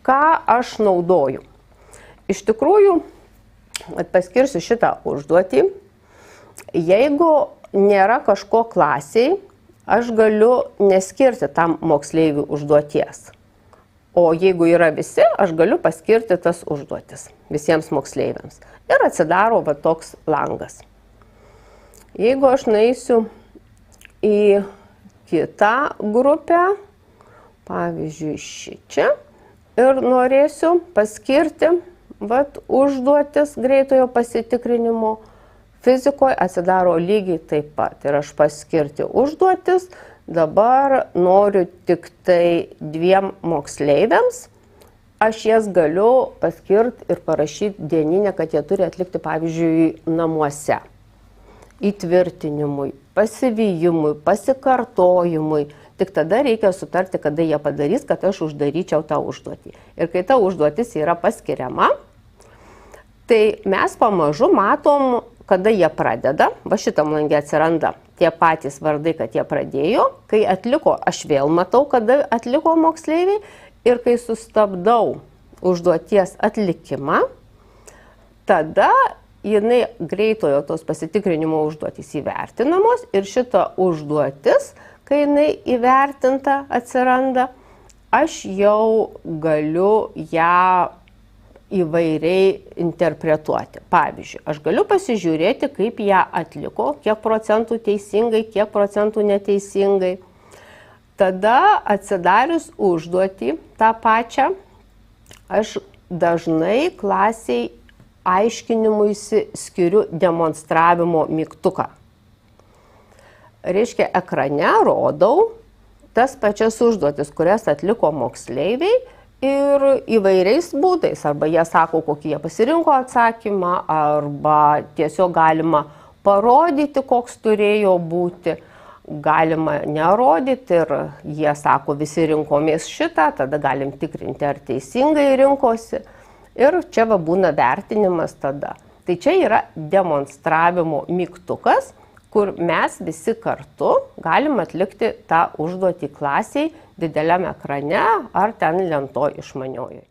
ką aš naudoju. Iš tikrųjų, paskirsiu šitą užduotį. Jeigu nėra kažko klasiai, aš galiu neskirti tam moksleiviui užduoties. O jeigu yra visi, aš galiu paskirti tas užduotis visiems moksleiviams. Ir atsidaro va toks langas. Jeigu aš nueisiu į kitą grupę, pavyzdžiui, šičia, ir norėsiu paskirti užduotis greitojo pasitikrinimo, fizikoje atsidaro lygiai taip pat. Ir aš paskirti užduotis, dabar noriu tik tai 2 moksleiviams, aš jas galiu paskirti ir parašyti dieninę, kad jie turi atlikti, pavyzdžiui, namuose. Įtvirtinimui, pasivijimui, pasikartojimui. Tik tada reikia sutarti, kada jie padarys, kad aš uždaryčiau tą užduotį. Ir kai ta užduotis yra paskiriama, tai mes pamažu matom, kada jie pradeda. Va šitam lange atsiranda tie patys vardai, kad jie pradėjo. Kai atliko, aš vėl matau, kada atliko moksleiviai. Ir kai sustabdau užduoties atlikimą, tada jinai greitojo tos pasitikrinimo užduotys įvertinamos. Ir šita užduotis, kai jinai įvertinta atsiranda, aš jau galiu ją įvairiai interpretuoti. Pavyzdžiui, aš galiu pasižiūrėti, kaip ją atliko, kiek procentų teisingai, kiek procentų neteisingai. Tada atsidarius užduotį tą pačią, aš dažnai klasiai aiškinimuisi skiriu demonstravimo mygtuką. Reiškia, ekrane rodau tas pačias užduotis, kurias atliko moksleiviai ir įvairiais būdais. Arba jie sako, kokį jie pasirinko atsakymą, arba tiesiog galima parodyti, koks turėjo būti. Galima nerodyti ir jie sako, visi rinkomės šitą, tada galim tikrinti, ar teisingai rinkosi. Ir čia va būna vertinimas tada. Tai čia yra demonstravimo mygtukas, kur mes visi kartu galim atlikti tą užduotį klasiai dideliame ekrane ar ten lentoj išmaniojoj.